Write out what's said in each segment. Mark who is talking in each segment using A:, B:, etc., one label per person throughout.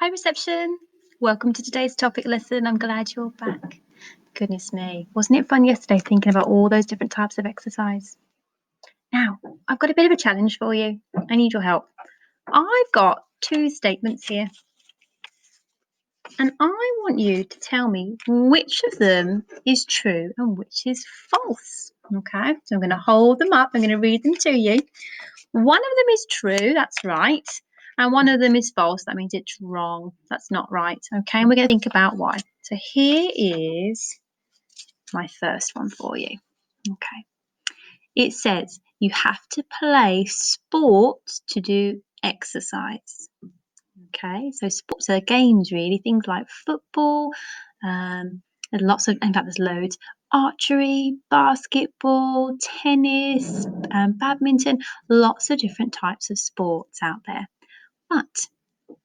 A: Hi, reception. Welcome to today's topic lesson. I'm glad you're back. Goodness me, wasn't it fun yesterday thinking about all those different types of exercise? Now, I've got a bit of a challenge for you. I need your help. I've got two statements here, and I want you to tell me which of them is true and which is false. Okay, so I'm going to hold them up. I'm going to read them to you. One of them is true, that's right. And one of them is false, that means it's wrong. That's not right. Okay, and we're going to think about why. So here is my first one for you. Okay. It says you have to play sports to do exercise. Okay, so sports are games really, things like football, there's lots of, in fact there's loads, archery, basketball, tennis, badminton, lots of different types of sports out there. But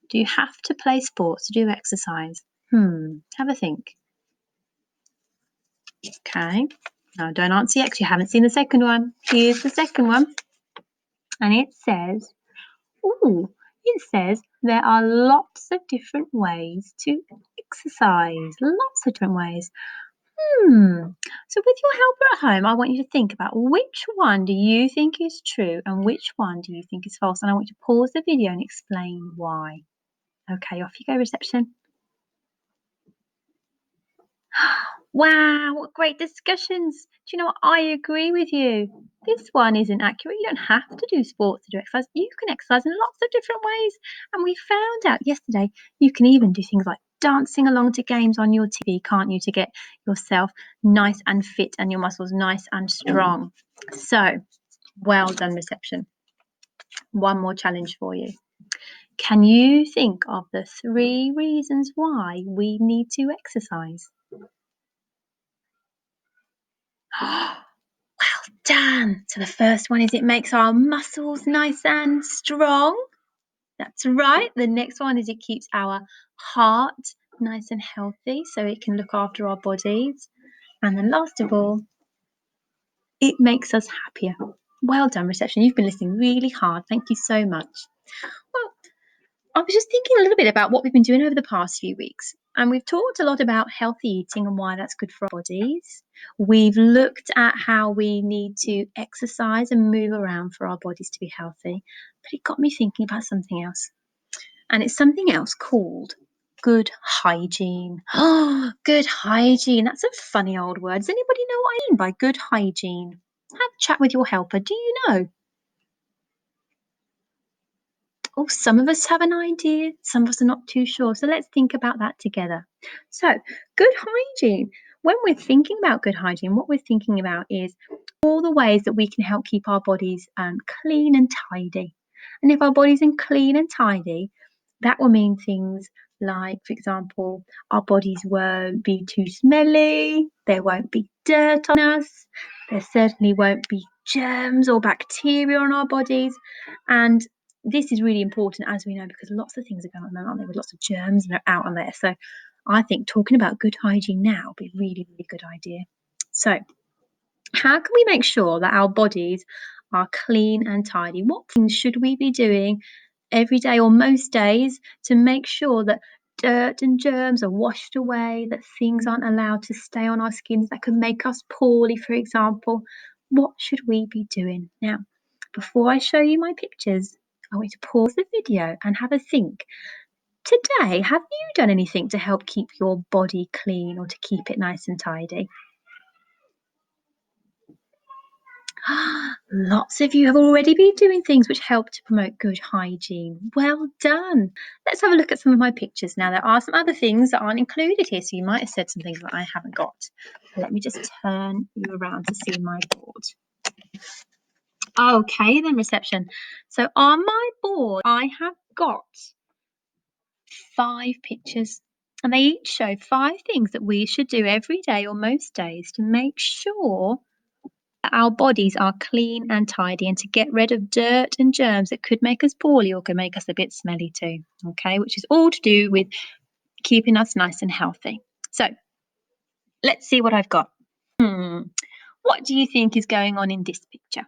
A: do you have to play sports to do exercise? Have a think. Okay, now don't answer yet because you haven't seen the second one. Here's the second one. And it says, there are lots of different ways to exercise. Lots of different ways. So with your helper at home, I want you to think about which one do you think is true and which one do you think is false? And I want you to pause the video and explain why. Okay, off you go, reception. Wow, what great discussions. Do you know what? I agree with you. This one isn't accurate. You don't have to do sports to do exercise. You can exercise in lots of different ways. And we found out yesterday you can even do things like dancing along to games on your TV, can't you, to get yourself nice and fit and your muscles nice and strong. So, well done, reception. One more challenge for you. Can you think of the 3 reasons why we need to exercise? Well done. So the first one is it makes our muscles nice and strong. That's right. The next one is it keeps our heart nice and healthy so it can look after our bodies. And then last of all, it makes us happier. Well done, reception. You've been listening really hard. Thank you so much. Well, I was just thinking a little bit about what we've been doing over the past few weeks. And we've talked a lot about healthy eating and why that's good for our bodies. We've looked at how we need to exercise and move around for our bodies to be healthy. But it got me thinking about something else. And it's something else called good hygiene. Oh, good hygiene. That's a funny old word. Does anybody know what I mean by good hygiene? Have a chat with your helper. Do you know? Oh, some of us have an idea, some of us are not too sure. So let's think about that together. So, good hygiene. When we're thinking about good hygiene, what we're thinking about is all the ways that we can help keep our bodies clean and tidy. And if our bodies are clean and tidy, that will mean things like, for example, our bodies won't be too smelly, there won't be dirt on us, there certainly won't be germs or bacteria on our bodies. And this is really important, as we know, because lots of things are going on, aren't there, with lots of germs and they're out on there. So I think talking about good hygiene now would be a really, really good idea. So how can we make sure that our bodies are clean and tidy? What things should we be doing every day or most days to make sure that dirt and germs are washed away, that things aren't allowed to stay on our skins that can make us poorly, for example? What should we be doing? Now, before I show you my pictures, I want you to pause the video and have a think. Today, have you done anything to help keep your body clean or to keep it nice and tidy? Lots of you have already been doing things which help to promote good hygiene. Well done. Let's have a look at some of my pictures now. There are some other things that aren't included here, so you might have said some things that I haven't got. Let me just turn you around to see my board. Okay then, reception. So on my board, I have got 5 pictures, and they each show 5 things that we should do every day or most days to make sure that our bodies are clean and tidy and to get rid of dirt and germs that could make us poorly or could make us a bit smelly too. Okay, which is all to do with keeping us nice and healthy. So let's see what I've got. What do you think is going on in this picture?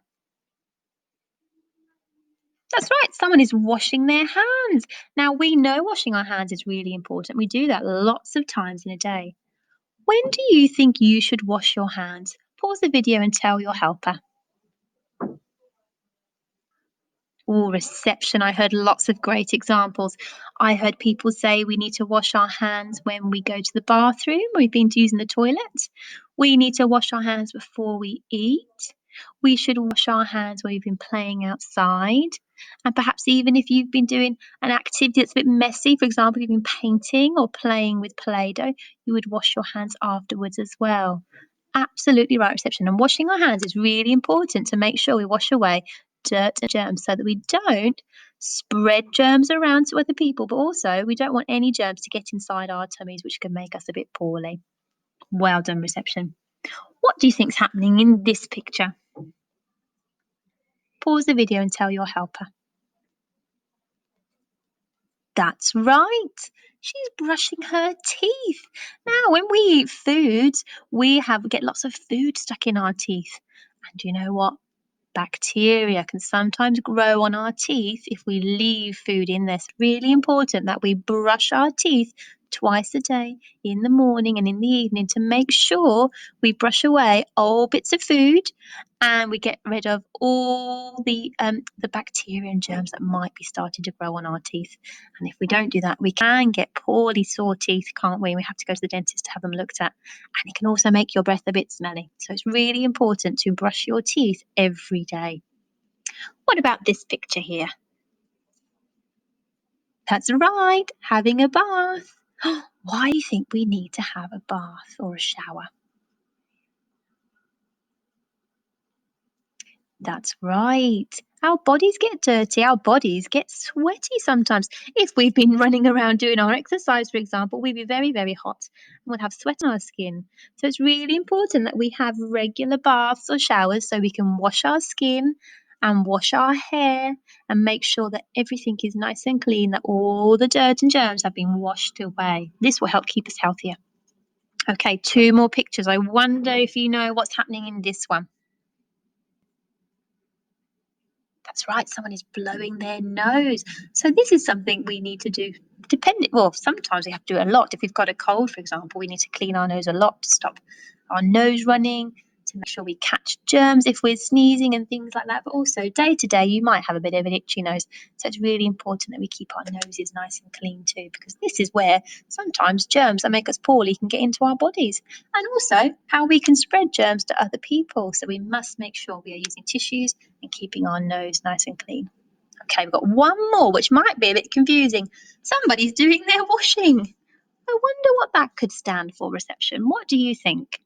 A: That's right, someone is washing their hands. Now, we know washing our hands is really important. We do that lots of times in a day. When do you think you should wash your hands? Pause the video and tell your helper. Oh, reception. I heard lots of great examples. I heard people say we need to wash our hands when we go to the bathroom, we've been using the toilet. We need to wash our hands before we eat. We should wash our hands when we've been playing outside. And perhaps even if you've been doing an activity that's a bit messy, for example, you've been painting or playing with Play Doh, you would wash your hands afterwards as well. Absolutely right, reception. And washing our hands is really important to make sure we wash away dirt and germs so that we don't spread germs around to other people, but also we don't want any germs to get inside our tummies, which can make us a bit poorly. Well done, reception. What do you think's happening in this picture? Pause the video and tell your helper. That's right. She's brushing her teeth. Now, when we eat food, we get lots of food stuck in our teeth. And you know what? Bacteria can sometimes grow on our teeth if we leave food in there. It's really important that we brush our teeth twice a day, in the morning and in the evening, to make sure we brush away old bits of food and we get rid of all the bacteria and germs that might be starting to grow on our teeth. And if we don't do that, we can get poorly sore teeth, can't we? We have to go to the dentist to have them looked at. And it can also make your breath a bit smelly. So it's really important to brush your teeth every day. What about this picture here? That's right, having a bath. Why do you think we need to have a bath or a shower? That's right. Our bodies get dirty, our bodies get sweaty sometimes. If we've been running around doing our exercise, for example, we'd be very, very hot and we'd have sweat on our skin. So it's really important that we have regular baths or showers so we can wash our skin and wash our hair and make sure that everything is nice and clean, that all the dirt and germs have been washed away. This will help keep us healthier. Okay, two more pictures. I wonder if you know what's happening in this one. That's right, someone is blowing their nose. So this is something we need to do well, sometimes we have to do it a lot. If we've got a cold, for example, we need to clean our nose a lot to stop our nose running, to make sure we catch germs if we're sneezing and things like that. But also day to day, you might have a bit of an itchy nose. So it's really important that we keep our noses nice and clean too, because this is where sometimes germs that make us poorly can get into our bodies. And also how we can spread germs to other people. So we must make sure we are using tissues and keeping our nose nice and clean. Okay, we've got one more, which might be a bit confusing. Somebody's doing their washing. I wonder what that could stand for, reception. What do you think?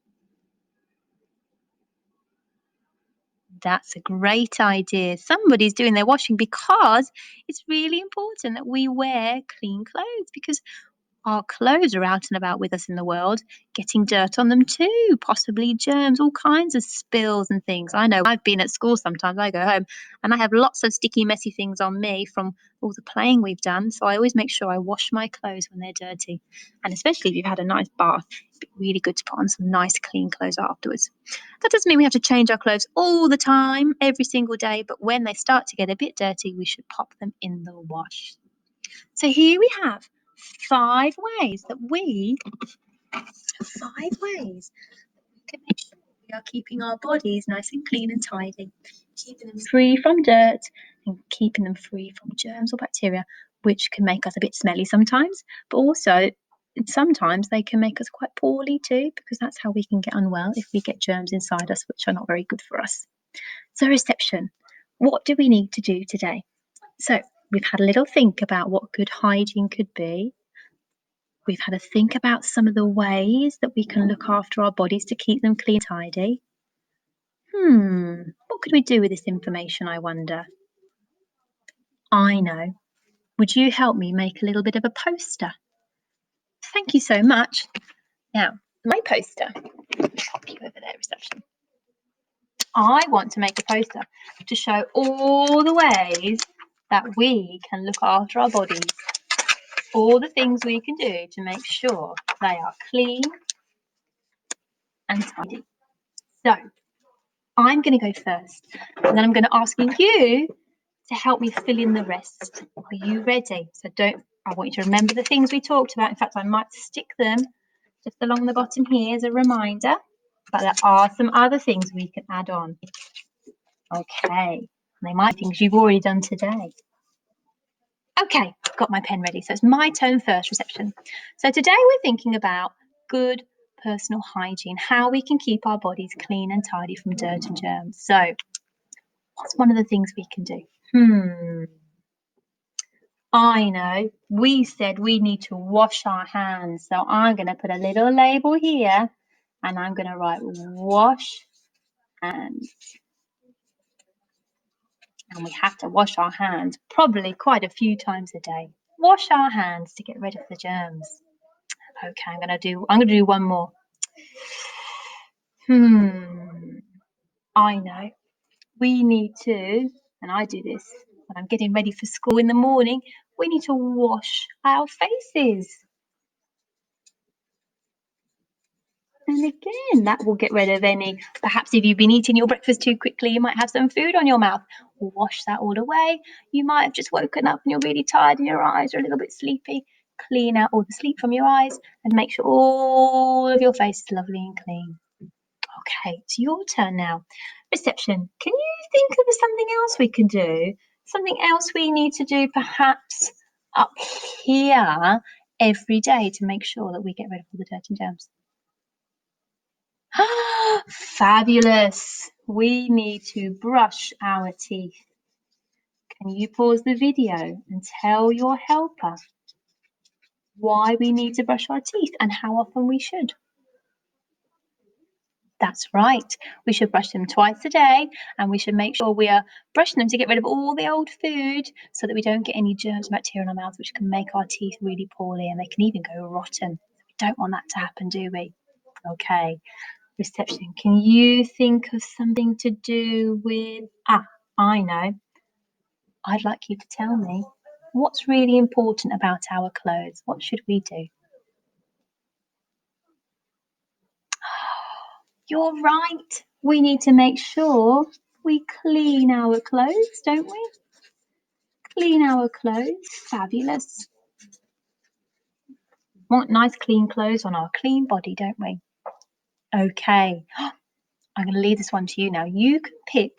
A: That's a great idea. Somebody's doing their washing because it's really important that we wear clean clothes because our clothes are out and about with us in the world, getting dirt on them too, possibly germs, all kinds of spills and things. I know I've been at school sometimes, I go home and I have lots of sticky, messy things on me from all the playing we've done. So I always make sure I wash my clothes when they're dirty. And especially if you've had a nice bath, it'd be really good to put on some nice, clean clothes afterwards. That doesn't mean we have to change our clothes all the time, every single day, but when they start to get a bit dirty, we should pop them in the wash. So here we have five ways that we can make sure we are keeping our bodies nice and clean and tidy, keeping them free from dirt and keeping them free from germs or bacteria, which can make us a bit smelly sometimes, but also sometimes they can make us quite poorly too, because that's how we can get unwell if we get germs inside us, which are not very good for us. So, reception, what do we need to do today? So, we've had a little think about what good hygiene could be. We've had a think about some of the ways that we can look after our bodies to keep them clean and tidy. What could we do with this information, I wonder? I know. Would you help me make a little bit of a poster? Thank you so much. Now, my poster, pop you over there, reception. I want to make a poster to show all the ways that we can look after our bodies, all the things we can do to make sure they are clean and tidy. So, I'm going to go first, and then I'm going to ask you to help me fill in the rest. Are you ready? So I want you to remember the things we talked about. In fact, I might stick them just along the bottom here as a reminder, but there are some other things we can add on. Okay, they might be things you've already done today. Okay, got my pen ready. So it's my turn first, reception. So today we're thinking about good personal hygiene, how we can keep our bodies clean and tidy from dirt and germs. So what's one of the things we can do? I know, we said we need to wash our hands. So I'm going to put a little label here and I'm going to write wash hands. And we have to wash our hands probably quite a few times a day. Wash our hands to get rid of the germs. Okay, I'm gonna do one more. I know. We need to, and I do this when I'm getting ready for school in the morning, we need to wash our faces. And again, that will get rid of any, perhaps if you've been eating your breakfast too quickly, you might have some food on your mouth. Wash that all away. You might have just woken up and you're really tired and your eyes are a little bit sleepy. Clean out all the sleep from your eyes and make sure all of your face is lovely and clean. Okay, it's your turn now. Reception, can you think of something else we can do? Something else we need to do perhaps up here every day to make sure that we get rid of all the dirt and germs? Fabulous! We need to brush our teeth. Can you pause the video and tell your helper why we need to brush our teeth and how often we should? That's right. We should brush them twice a day and we should make sure we are brushing them to get rid of all the old food so that we don't get any germs and bacteria in our mouths, which can make our teeth really poorly and they can even go rotten. We don't want that to happen, do we? Okay. Reception, can you think of something to do with, I know. I'd like you to tell me what's really important about our clothes. What should we do? You're right. We need to make sure we clean our clothes, don't we? Clean our clothes. Fabulous. We want nice clean clothes on our clean body, don't we? Okay. I'm going to leave this one to you now. You can pick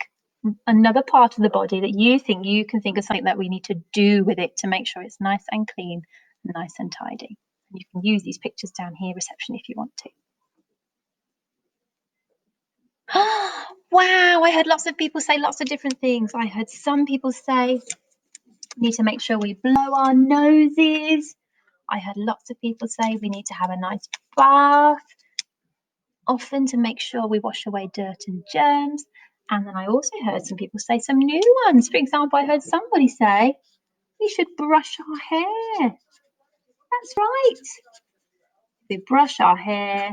A: another part of the body that you can think of something that we need to do with it to make sure it's nice and clean, nice and tidy. And you can use these pictures down here, reception, if you want to. Wow, I heard lots of people say lots of different things. I heard some people say we need to make sure we blow our noses. I heard lots of people say we need to have a nice bath often to make sure we wash away dirt and germs. And then I also heard some people say some new ones. For example, I heard somebody say we should brush our hair. That's right. We brush our hair,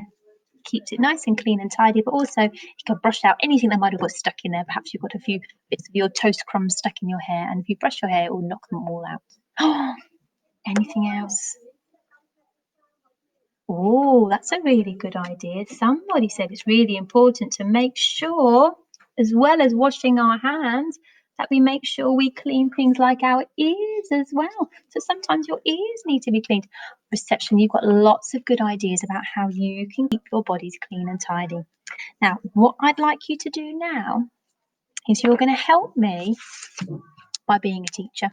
A: keeps it nice and clean and tidy, but also you can brush out anything that might have got stuck in there. Perhaps you've got a few bits of your toast crumbs stuck in your hair, and if you brush your hair, it will knock them all out. Anything else? Oh, that's a really good idea. Somebody said it's really important to make sure, as well as washing our hands, that we make sure we clean things like our ears as well. So sometimes your ears need to be cleaned. Reception, you've got lots of good ideas about how you can keep your bodies clean and tidy. Now, what I'd like you to do now is you're going to help me by being a teacher.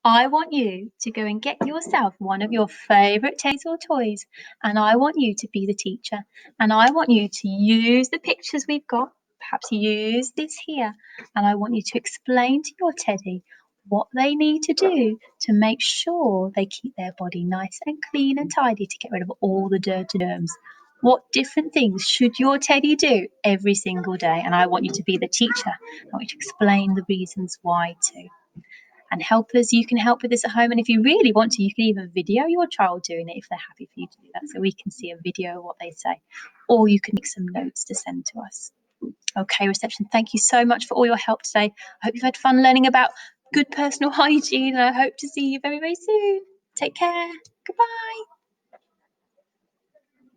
A: I want you to go and get yourself one of your favourite teddies or toys, and I want you to be the teacher, and I want you to use the pictures we've got, perhaps use this here, and I want you to explain to your teddy what they need to do to make sure they keep their body nice and clean and tidy to get rid of all the dirt and germs. What different things should your teddy do every single day? And I want you to be the teacher. I want you to explain the reasons why too. And helpers, you can help with this at home. And if you really want to, you can even video your child doing it if they're happy for you to do that. So we can see a video of what they say. Or you can make some notes to send to us. Okay, reception, thank you so much for all your help today. I hope you've had fun learning about good personal hygiene. And I hope to see you very, very soon. Take care. Goodbye.